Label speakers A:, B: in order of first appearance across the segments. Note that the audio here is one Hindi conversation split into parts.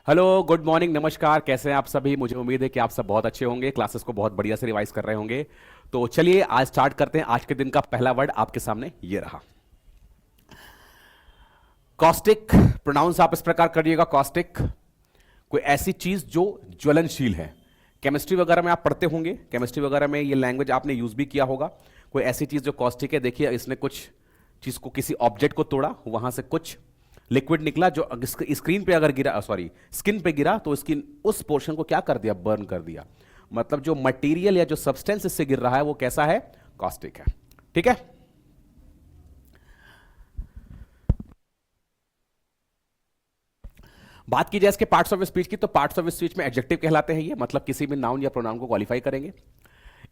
A: हेलो, गुड मॉर्निंग, नमस्कार। कैसे हैं आप सभी? मुझे उम्मीद है कि आप सब बहुत अच्छे होंगे, क्लासेस को बहुत बढ़िया से रिवाइज कर रहे होंगे। तो चलिए आज स्टार्ट करते हैं। आज के दिन का पहला वर्ड आपके सामने ये रहा, कॉस्टिक। प्रोनाउंस आप इस प्रकार करिएगा, कॉस्टिक। कोई ऐसी चीज जो ज्वलनशील है। केमिस्ट्री वगैरह में आप पढ़ते होंगे, केमिस्ट्री वगैरह में ये लैंग्वेज आपने यूज भी किया होगा। कोई ऐसी चीज जो कॉस्टिक है। देखिए, इसने कुछ चीज को, किसी ऑब्जेक्ट को तोड़ा, वहां से कुछ लिक्विड निकला जो स्क्रीन पे अगर गिरा, सॉरी स्किन पे गिरा, तो स्किन उस पोर्शन को क्या कर दिया? बर्न कर दिया। मतलब जो मटेरियल या जो सब्सटेंस इससे गिर रहा है वो कैसा है? कॉस्टिक है। ठीक है। बात की जाए इसके पार्ट्स ऑफ स्पीच की, तो पार्ट्स ऑफ स्पीच में एडजेक्टिव कहलाते हैं ये, मतलब किसी भी नाउन या प्रोनाउन को क्वालिफाई करेंगे।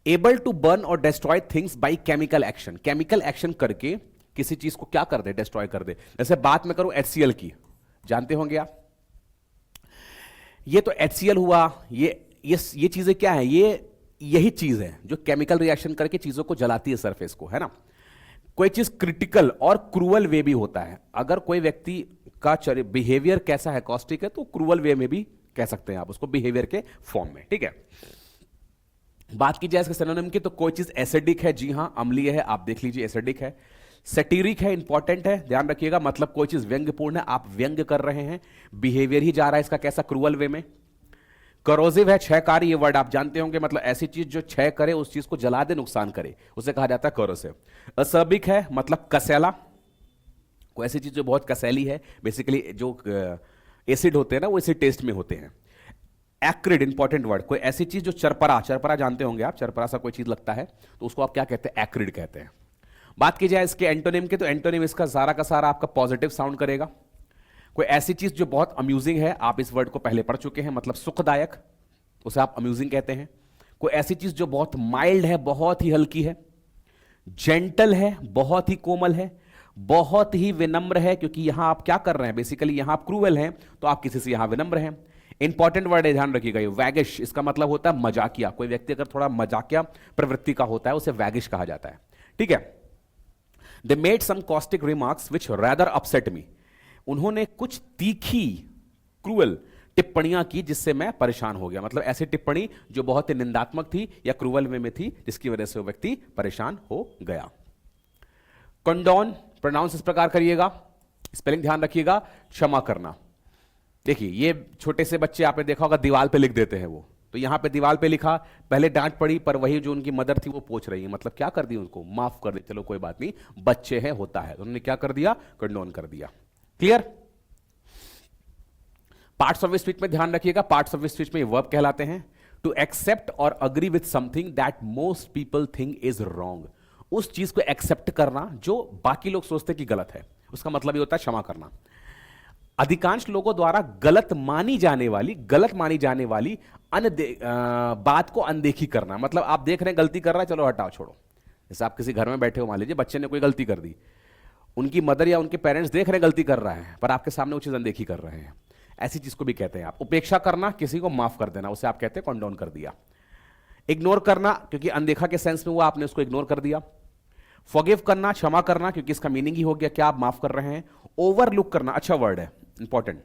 A: एबल टू बर्न और destroy things by chemical action. Chemical action करके किसी चीज को क्या कर दे? डिस्ट्रॉय कर दे। जैसे बात मैं करूं HCl की, जानते होंगे आप। ये तो HCl हुआ। ये चीजें क्या है? यही चीज है जो केमिकल रिएक्शन करके चीजों को जलाती है, सरफेस को, है ना। कोई चीज क्रिटिकल और क्रूअल वे भी होता है। अगर कोई व्यक्ति का बिहेवियर कैसा है? कॉस्टिक है, तो क्रूअल वे में भी कह सकते हैं आप उसको, बिहेवियर के फॉर्म में। ठीक है। बात की जाए इसके सिनोनिम की, तो कोई चीज एसिडिक है, जी हां, अम्लीय है, आप देख लीजिए, एसिडिक है। सेटिरिक है, इंपॉर्टेंट है, ध्यान रखिएगा, मतलब कोई चीज व्यंग्यपूर्ण है, आप व्यंग्य कर रहे हैं, बिहेवियर ही जा रहा है इसका कैसा? क्रूअल वे में। करोजिव है, क्षयकारी, ये वर्ड आप जानते होंगे, मतलब ऐसी चीज जो क्षय करे, उस चीज को जला दे, नुकसान करे, उसे कहा जाता है करोसिव। असर्बिक है, मतलब कसैला, कोई ऐसी चीज जो बहुत कसैली है, बेसिकली जो एसिड होते हैं ना, वो इसी टेस्ट में होते हैं। एक्रिड, इंपॉर्टेंट वर्ड, कोई ऐसी चीज जो चरपरा, चरपरा जानते होंगे आप, चरपरा सा कोई चीज लगता है, तो उसको आप क्या कहते हैं? एक्रिड कहते हैं। बात की जाए इसके एंटोनिम की, तो एंटोनिम इसका सारा का सारा आपका पॉजिटिव साउंड करेगा। कोई ऐसी चीज जो बहुत अम्यूजिंग है, आप इस वर्ड को पहले पढ़ चुके हैं, मतलब सुखदायक, उसे आप अम्यूजिंग कहते हैं। कोई ऐसी चीज जो बहुत माइल्ड है, बहुत ही हल्की है। जेंटल है, बहुत ही कोमल है। बहुत ही विनम्र है, क्योंकि यहां आप क्या कर रहे हैं? बेसिकली यहां आप क्रूअल हैं, तो आप किसी से यहां विनम्र हैं। इंपॉर्टेंट वर्ड है, ध्यान रखिएगा ये। वैगिश, इसका मतलब होता है मजाकिया। कोई व्यक्ति अगर थोड़ा मजाकिया प्रवृत्ति का होता है, उसे वैगिश कहा जाता है। ठीक है। They made some caustic remarks which rather upset me. उन्होंने कुछ तीखी, क्रूअल टिप्पणियां की जिससे मैं परेशान हो गया। मतलब ऐसी टिप्पणी जो बहुत ही निंदात्मक थी या क्रूअल वे में थी, जिसकी वजह से वो व्यक्ति परेशान हो गया। कंडोन, प्रोनाउंस इस प्रकार करिएगा, स्पेलिंग ध्यान रखिएगा। क्षमा करना। देखिए, ये छोटे से बच्चे आपने देखा होगा, दीवार पे लिख देते हैं वो, तो यहां पे दीवार पे लिखा, पहले डांट पड़ी, पर वही जो उनकी मदर थी वो पूछ रही है, मतलब क्या कर दी? उनको माफ कर दे, चलो कोई बात नहीं, बच्चे हैं, होता है। उन्होंने क्या कर दिया? कंडोन कर दिया। क्लियर। पार्ट्स ऑफ स्पीच में ध्यान रखिएगा, पार्ट्स ऑफ स्पीच में वर्ब कहलाते हैं। टू एक्सेप्ट और agree with something that most people think is wrong. उस चीज को एक्सेप्ट करना जो बाकी लोग सोचते कि गलत है, उसका मतलब ये होता है क्षमा करना। अधिकांश लोगों द्वारा गलत मानी जाने वाली बात को अनदेखी करना। मतलब आप देख रहे हैं गलती कर रहा है, चलो हटाओ, छोड़ो। जैसे आप किसी घर में बैठे हो, मान लीजिए बच्चे ने कोई गलती कर दी, उनकी मदर या उनके पेरेंट्स देख रहे हैं गलती कर रहा है, पर आपके सामने वो चीज अनदेखी कर रहे हैं, ऐसी चीज को भी कहते हैं आप। उपेक्षा करना, किसी को माफ कर देना, उसे आप कहते हैं कंडोन कर दिया। इग्नोर करना, क्योंकि अनदेखा के सेंस में हुआ, आपने उसको इग्नोर कर दिया। फॉरगिव करना, क्षमा करना, क्योंकि इसका मीनिंग ही हो गया क्या आप माफ कर रहे हैं। ओवरलुक करना, अच्छा वर्ड है, इंपॉर्टेंट।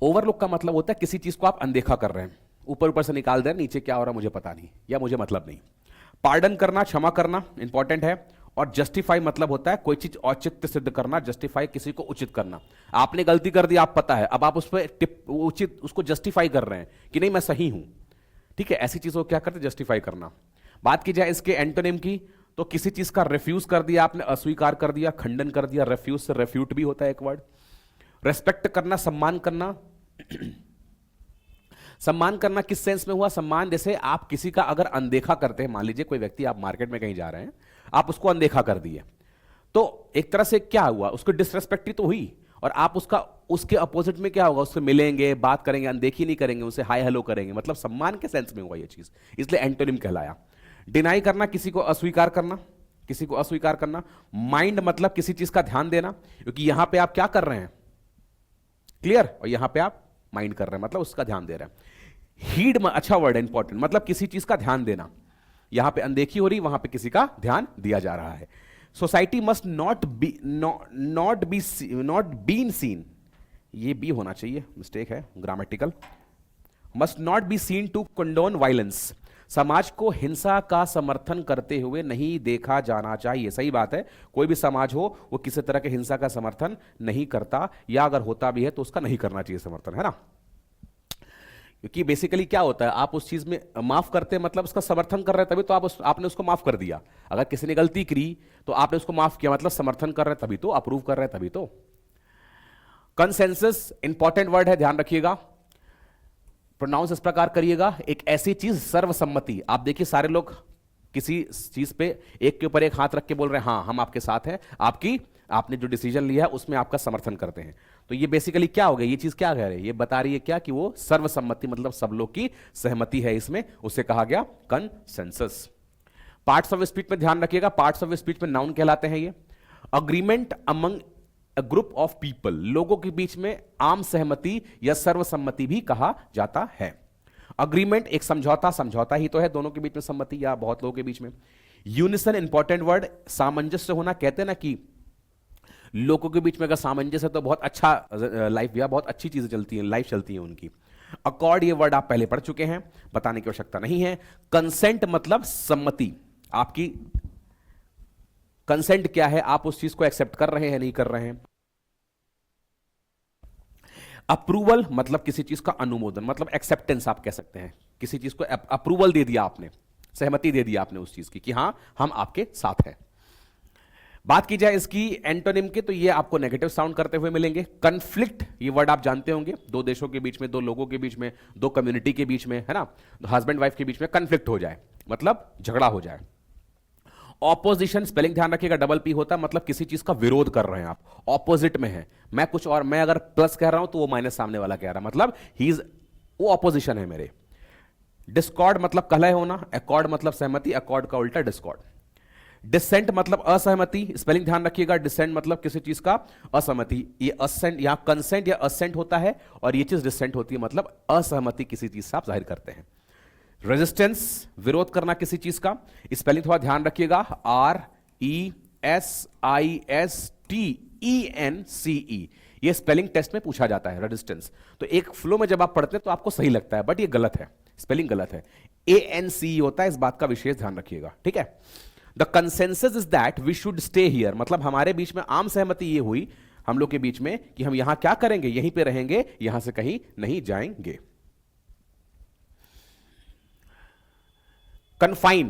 A: ओवरलुक का मतलब होता है किसी चीज को आप अनदेखा कर रहे हैं, ऊपर ऊपर से निकाल दे, नीचे क्या हो रहा है मुझे पता नहीं, या मुझे मतलब नहीं। पार्डन करना, क्षमा करना, इंपॉर्टेंट है। और जस्टिफाई मतलब होता है कोई चीज औचित्य सिद्ध करना, जस्टिफाई किसी को उचित करना। आपने गलती कर दी, आप पता है, अब आप उस पर उचित उसको जस्टिफाई कर रहे हैं कि नहीं मैं सही हूं। ठीक है, ऐसी चीजों को क्या करते? जस्टिफाई करना। बात की जाए इसके एंटोनिम की, तो किसी चीज का रिफ्यूज कर दिया आपने, अस्वीकार कर दिया, खंडन कर दिया। रिफ्यूज से रेफ्यूट भी होता है एक वर्ड। रेस्पेक्ट करना, सम्मान करना। सम्मान करना किस सेंस में हुआ? सम्मान, जैसे आप किसी का अगर अनदेखा करते हैं, मान लीजिए कोई व्यक्ति, आप मार्केट में कहीं जा रहे हैं, आप उसको अनदेखा कर दिए, तो एक तरह से क्या हुआ? उसको डिसरेस्पेक्ट ही तो हुई, और आप उसके अपोजिट में क्या होगा? उससे मिलेंगे, बात करेंगे, अनदेखी नहीं करेंगे, उसे हाय हेलो करेंगे, मतलब सम्मान के सेंस में हुआ ये चीज, इसलिए एंटोनिम कहलाया। डिनाई करना, किसी को अस्वीकार करना, किसी को अस्वीकार करना। माइंड मतलब किसी चीज का ध्यान देना, क्योंकि यहां पे आप क्या कर रहे हैं? क्लियर। और यहां पे आप माइंड कर रहे हैं, मतलब उसका ध्यान दे रहे हैं। हीड, अच्छा वर्ड है, इंपॉर्टेंट, मतलब किसी चीज का ध्यान देना। यहां पे अनदेखी हो रही, वहां पे किसी का ध्यान दिया जा रहा है। Society must not been seen ये बी होना चाहिए, मिस्टेक है grammatical. Must not be seen to condone violence, समाज को हिंसा का समर्थन करते हुए नहीं देखा जाना चाहिए। सही बात है, कोई भी समाज हो वो किसी तरह के हिंसा का समर्थन नहीं करता, या अगर होता भी है तो उसका नहीं करना चाहिए समर्थन, है ना। क्योंकि बेसिकली क्या होता है, आप उस चीज में माफ करते हैं मतलब उसका समर्थन कर रहे हैं, तभी तो आपने उसको माफ कर दिया। अगर किसी ने गलती की तो आपने उसको माफ किया, मतलब समर्थन कर रहे हैं तभी तो, अप्रूव कर रहे हैं तभी तो। कंसेंसस इंपॉर्टेंट वर्ड है, ध्यान रखिएगा, प्रोनाउंस इस प्रकार करिएगा, एक ऐसी चीज सर्वसम्मति। आप देखिए सारे लोग किसी चीज पे एक के ऊपर एक हाथ रख के बोल रहे हैं हाँ हम आपके साथ हैं, आपने जो डिसीजन लिया है उसमें आपका समर्थन करते हैं। तो ये बेसिकली क्या हो गया, ये चीज क्या कह रही है, ये बता रही है क्या कि वो सर्वसम्मति मतलब सब लोग की सहमति है इसमें, उसे कहा गया कंसेंसस। पार्ट्स ऑफ स्पीच में ध्यान रखिएगा, पार्ट्स ऑफ स्पीच में नाउन कहलाते हैं ये। Agreement among a group of people, लोगों के बीच में आम सहमति या सर्वसम्मति भी कहा जाता है। अग्रीमेंट एक समझौता ही तो है, दोनों के बीच में सम्मति या बहुत लोगों के बीच में। यूनिसन इंपॉर्टेंट वर्ड, सामंजस्य होना, कहते हैं ना कि लोगों के बीच में अगर सामंजस्य है तो बहुत अच्छा लाइफ या बहुत अच्छी चीजें चलती हैं, लाइफ चलती है उनकी। अकॉर्ड ये वर्ड आप पहले पढ़ चुके हैं, बताने की आवश्यकता नहीं है। कंसेंट मतलब सम्मति, आपकी कंसेंट क्या है, आप उस चीज को एक्सेप्ट कर रहे हैं नहीं कर रहे हैं। अप्रूवल मतलब किसी चीज का अनुमोदन, मतलब एक्सेप्टेंस आप कह सकते हैं, किसी चीज को अप्रूवल दे दिया आपने, सहमति दे दिया आपने उस चीज की कि हां हम आपके साथ हैं। बात की जाए इसकी एंटोनिम के तो ये आपको नेगेटिव साउंड करते हुए मिलेंगे। कन्फ्लिक्ट ये वर्ड आप जानते होंगे, दो देशों के बीच में, दो लोगों के बीच में, दो कम्युनिटी के बीच में, है ना, हस्बैंड वाइफ के बीच में कन्फ्लिक्ट हो जाए मतलब झगड़ा हो जाए। ऑपोजिशन स्पेलिंग ध्यान रखिएगा, डबल पी होता है, मतलब किसी चीज का विरोध कर रहे हैं आप, ऑपोजिट में है, मैं कुछ और, मैं अगर प्लस कह रहा हूं तो वो माइनस सामने वाला कह रहा है, मतलब वो ऑपोजिशन है मेरे। डिस्कॉर्ड मतलब कलह होना, एकॉर्ड मतलब सहमति, एकॉर्ड का उल्टा डिस्कॉर्ड। डिसेंट मतलब असहमति, स्पेलिंग ध्यान रखिएगा, डिसेंट मतलब किसी चीज का असहमति, ये असेंट यहां कंसेंट या असेंट होता है और ये चीज डिसेंट होती है, मतलब असहमति किसी चीज से आप जाहिर करते हैं। रेजिस्टेंस विरोध करना किसी चीज का, स्पेलिंग थोड़ा ध्यान रखिएगा, RESISTENCE, ये स्पेलिंग टेस्ट में पूछा जाता है रेजिस्टेंस। तो एक फ्लो में जब आप पढ़ते हैं तो आपको सही लगता है, बट ये गलत है, स्पेलिंग गलत है, ANCE होता है, इस बात का विशेष ध्यान रखिएगा, ठीक है। The consensus is that we should stay here, मतलब हमारे बीच में आम सहमति ये हुई हम लोग के बीच में कि हम यहां क्या करेंगे, यहीं पे रहेंगे, यहां से कहीं नहीं जाएंगे। कन्फाइन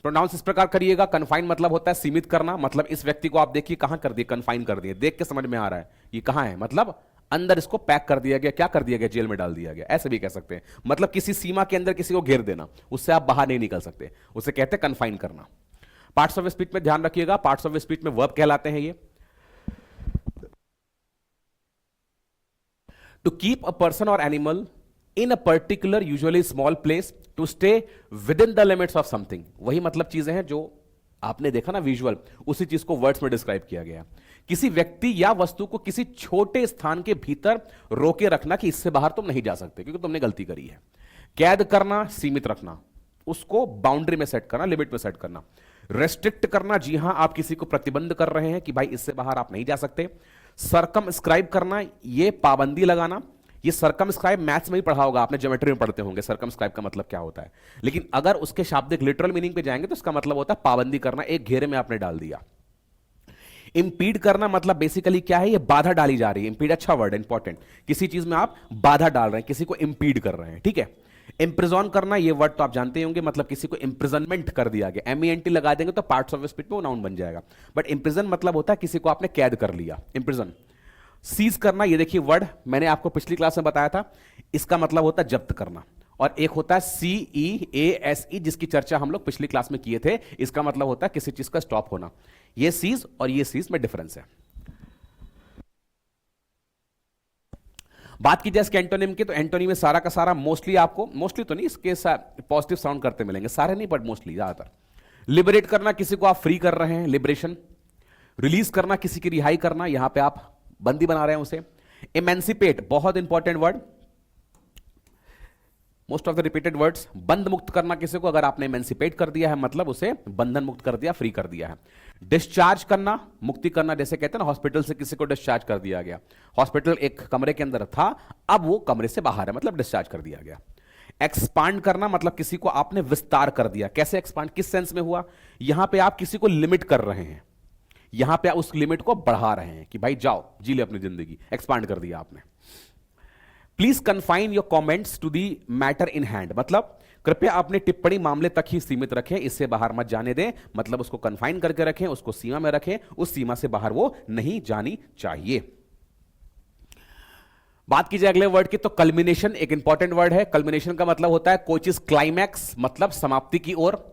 A: प्रोनाउंस इस प्रकार करिएगा, कन्फाइन मतलब होता है सीमित करना, मतलब इस व्यक्ति को आप देखिए कहां कर दिए, कन्फाइन कर दिए, देख के समझ में आ रहा है ये कहां है, मतलब अंदर इसको पैक कर दिया गया, क्या कर दिया गया, जेल में डाल दिया गया, ऐसे भी कह सकते हैं, मतलब किसी सीमा के अंदर किसी को घेर देना, उससे आप बाहर नहीं निकल सकते, उसे कहते हैं कन्फाइन करना। पार्ट्स ऑफ स्पीच में ध्यान रखिएगा, पार्ट्स ऑफ स्पीच में वर्ब कहलाते हैं ये। टू कीप अ पर्सन और animal in a particular usually small place to stay within the limits of something, वही मतलब चीजें हैं जो आपने देखा ना विजुअल, उसी चीज को वर्ड्स में डिस्क्राइब किया गया। किसी व्यक्ति या वस्तु को किसी छोटे स्थान के भीतर रोके रखना कि इससे बाहर तुम नहीं जा सकते क्योंकि तुमने गलती करी है। कैद करना, सीमित रखना, उसको बाउंड्री में सेट करना, लिमिट में सेट करना। रेस्ट्रिक्ट करना, जी हां आप किसी को प्रतिबंध कर रहे हैं कि भाई इससे बाहर आप नहीं जा सकते। सरकमस्क्राइब करना, ये पाबंदी लगाना, ये सरकमस्क्राइब मैथ्स में ही पढ़ा होगा आपने, ज्योमेट्री में पढ़ते होंगे सरकमस्क्राइब का मतलब क्या होता है, लेकिन अगर उसके शाब्दिक लिटरल मीनिंग पे जाएंगे तो इसका मतलब होता है पाबंदी करना, एक घेरे में आपने डाल दिया। इंपीड करना मतलब बेसिकली क्या है, ये बाधा डाली जा रही है, इंपीड अच्छा वर्ड है, इंपॉर्टेंट, किसी चीज में आप बाधा डाल रहे हैं, किसी को इंपीड कर रहे हैं, ठीक है। इंप्रिजॉन करना, ये वर्ड तो आप जानते होंगे, मतलब किसी को इंप्रिजनमेंट कर दिया गया, MENT लगा देंगे तो पार्ट्स ऑफ स्पीच में वो नाउन बन जाएगा, बट इंप्रिजन मतलब होता है किसी को आपने कैद कर लिया, इंप्रिजन। सीज करना, ये देखिए वर्ड मैंने आपको पिछली क्लास में बताया था, इसका मतलब होता है जब्त करना, और एक होता है CEASE जिसकी चर्चा हम लोग पिछली क्लास में किए थे, इसका मतलब होता है किसी चीज का स्टॉप होना। ये सीज और ये सीज में डिफरेंस है। बात की जाए इसके एंटोनिम की, तो एंटोनिम में सारा का सारा मोस्टली आपको, मोस्टली तो नहीं, इसके पॉजिटिव साउंड करते मिलेंगे, सारे नहीं बट मोस्टली ज्यादातर। लिबरेट करना, किसी को आप फ्री कर रहे हैं, लिबरेशन। रिलीज करना, किसी की रिहाई करना, यहां पे आप बंदी बना रहे हैं उसे। इमेंसिपेट बहुत important word, most of the repeated words. बंध मुक्त करना किसी को, अगर आपने एमेंसिपेट कर दिया है मतलब उसे बंधन मुक्त कर दिया, फ्री कर दिया है। डिस्चार्ज करना, मुक्ति करना, जैसे कहते हैं ना हॉस्पिटल से किसी को डिस्चार्ज कर दिया गया, हॉस्पिटल एक कमरे के अंदर था, अब वो कमरे से बाहर है, मतलब डिस्चार्ज कर दिया गया। एक्सपांड करना मतलब किसी को आपने विस्तार कर दिया। कैसे एक्सपांड, किस सेंस में हुआ, यहां पे आप किसी को लिमिट कर रहे हैं, यहां पे आप उस लिमिट को बढ़ा रहे हैं कि भाई जाओ जी ले अपनी जिंदगी, एक्सपांड कर दिया आपने। Please confine your comments to the matter in hand, मतलब कृपया अपनी टिप्पणी मामले तक ही सीमित रखें, इससे बाहर मत जाने दें, मतलब उसको कन्फाइन करके रखें, उसको सीमा में रखें, उस सीमा से बाहर वो नहीं जानी चाहिए। बात कीजिए अगले वर्ड की, तो कल्मिनेशन एक इंपॉर्टेंट वर्ड है। कल्मिनेशन का मतलब होता है कोई चीज क्लाइमैक्स, मतलब समाप्ति की ओर।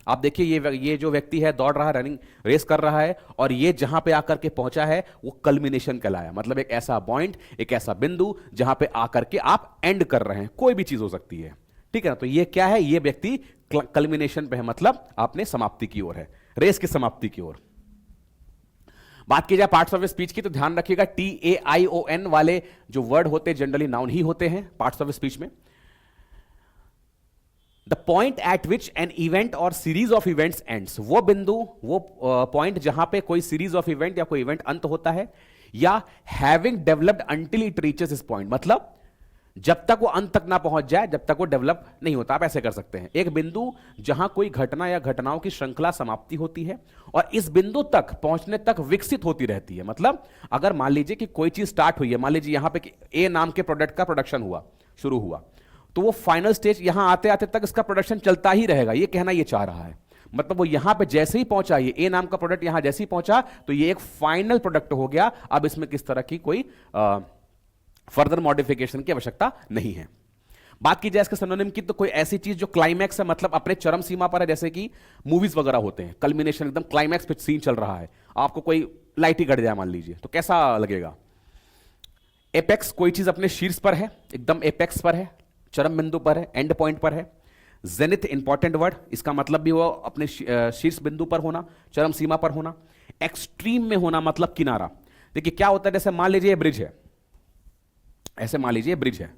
A: आप देखिए ये जो व्यक्ति है दौड़ रहा है, रनिंग रेस कर रहा है, और ये जहां पे आकर के पहुंचा है वो कल्मिनेशन कहलाया, मतलब एक ऐसा पॉइंट, एक ऐसा बिंदु जहां पे आकर के आप एंड कर रहे हैं, कोई भी चीज हो सकती है, ठीक है ना। तो ये क्या है, ये व्यक्ति कल्मिनेशन पे है, मतलब आपने समाप्ति की ओर है, रेस की समाप्ति की ओर। बात की जाए पार्ट्स ऑफ स्पीच की, तो ध्यान रखिएगा TAION वाले जो वर्ड होते हैं जनरली नाउन ही होते हैं पार्ट्स ऑफ स्पीच में। The point eight which an event और सीरीज ऑफ इवेंट्स एंड्स, वो बिंदु, वो पॉइंट जहां पे कोई सीरीज ऑफ इवेंट या कोई इवेंट अंत होता है, या having developed until it reaches this point, मतलब जब तक वो अंत तक ना पहुंच जाए, जब तक वो डेवलप नहीं होता। आप ऐसे कर सकते हैं, एक बिंदु जहां कोई घटना या घटनाओं की श्रृंखला समाप्ति होती है और इस बिंदु तक पहुंचने तक विकसित होती रहती है। मतलब अगर मान लीजिए कि कोई चीज स्टार्ट हुई है, मान लीजिए यहां पे ए नाम के प्रोडक्ट का प्रोडक्शन हुआ, शुरू हुआ, तो वो फाइनल स्टेज यहां आते आते तक इसका प्रोडक्शन चलता ही रहेगा, ये कहना ये चाह रहा है। मतलब वो यहां पे जैसे ही पहुंचा, ये ए नाम का प्रोडक्ट यहां जैसे ही पहुंचा, तो ये एक फाइनल प्रोडक्ट हो गया, अब इसमें किस तरह की कोई फर्दर मॉडिफिकेशन की आवश्यकता नहीं है। बात की जाए इसके सिनोनिम की, तो कोई ऐसी चीज जो क्लाइमैक्स है, मतलब अपने चरम सीमा पर है, जैसे कि मूवीज वगैरह होते हैं, कल्मिनेशन एकदम क्लाइमैक्स पे सीन चल रहा है, आपको कोई लाइट ही कट जाए मान लीजिए, तो कैसा लगेगा। एपेक्स, कोई चीज अपने शीर्ष पर है, एकदम एपेक्स पर है, चरम बिंदु पर है, एंड पॉइंट पर है। जेनिथ, इंपॉर्टेंट वर्ड, इसका मतलब भी वो अपने शीर्ष बिंदु पर होना, चरम सीमा पर होना। एक्सट्रीम में होना मतलब किनारा। देखिए क्या होता है, जैसे मान लीजिए ब्रिज है, ऐसे मान लीजिए ब्रिज है,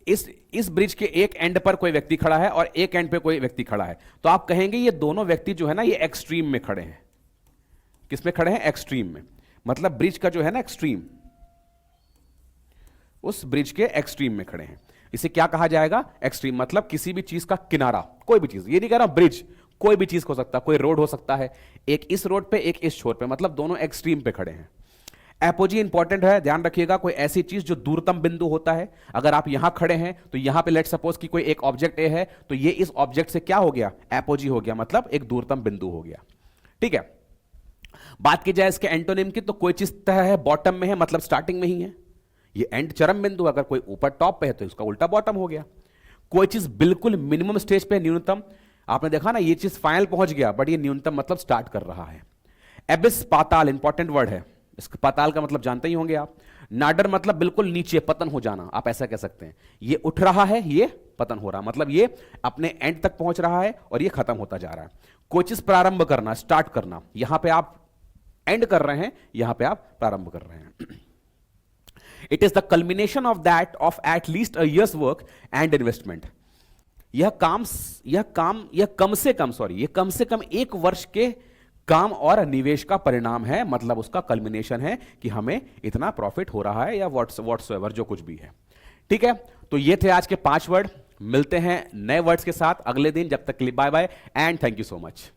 A: इस ब्रिज के एक एंड पर कोई व्यक्ति खड़ा है और एक एंड पे कोई व्यक्ति खड़ा है, तो आप कहेंगे ये दोनों व्यक्ति जो है ना ये एक्सट्रीम में खड़े हैं। किस में खड़े हैं, एक्सट्रीम में, मतलब ब्रिज का जो है ना एक्सट्रीम, उस ब्रिज के एक्सट्रीम में खड़े हैं। इसे क्या कहा जाएगा, एक्सट्रीम, मतलब किसी भी चीज का किनारा, कोई भी चीज, ये नहीं कह रहा ब्रिज, कोई भी चीज हो सकता है, कोई रोड हो सकता है, एक इस रोड पे एक इस छोर पे, मतलब दोनों एक्सट्रीम पे खड़े हैं। एपोजी इंपॉर्टेंट है, ध्यान रखिएगा, कोई ऐसी चीज जो दूरतम बिंदु होता है। अगर आप यहां खड़े हैं तो यहां पे लेट सपोज कि कोई एक ऑब्जेक्ट ए है, तो ये इस ऑब्जेक्ट से क्या हो गया, एपोजी हो गया, मतलब एक दूरतम बिंदु हो गया, ठीक है। बात की जाए इसके एंटोनिम की, तो कोई चीज तह है, बॉटम में है, मतलब स्टार्टिंग में ही है, ये एंड चरम बिंदु, अगर कोई ऊपर टॉप पे है तो इसका उल्टा बॉटम हो गया। कोई चीज बिल्कुल मिनिमम स्टेज पे, न्यूनतम, आपने देखा ना ये चीज फाइनल पहुंच गया, बट ये न्यूनतम मतलब स्टार्ट कर रहा है। एबिस, पाताल, इंपॉर्टेंट वर्ड है, इसका पाताल का मतलब जानते ही होंगे आप। नाडर मतलब बिल्कुल नीचे, पतन हो जाना, आप ऐसा कह सकते हैं, ये उठ रहा है, ये पतन हो रहा, मतलब ये अपने एंड तक पहुंच रहा है और ये खत्म होता जा रहा है। कोई चीज प्रारंभ करना, स्टार्ट करना, यहां पे आप एंड कर रहे हैं, यहां पे आप प्रारंभ कर रहे हैं। It is the culmination of that of at least a years work and investment. यह कम से कम एक वर्ष के काम और निवेश का परिणाम है, मतलब उसका कल्मिनेशन है कि हमें इतना प्रॉफिट हो रहा है, या व्हाट्सएवर जो कुछ भी है, ठीक है। तो ये थे आज के 5 वर्ड। मिलते हैं नए वर्ड्स के साथ अगले दिन, जब तक के लिए bye bye and thank you so much.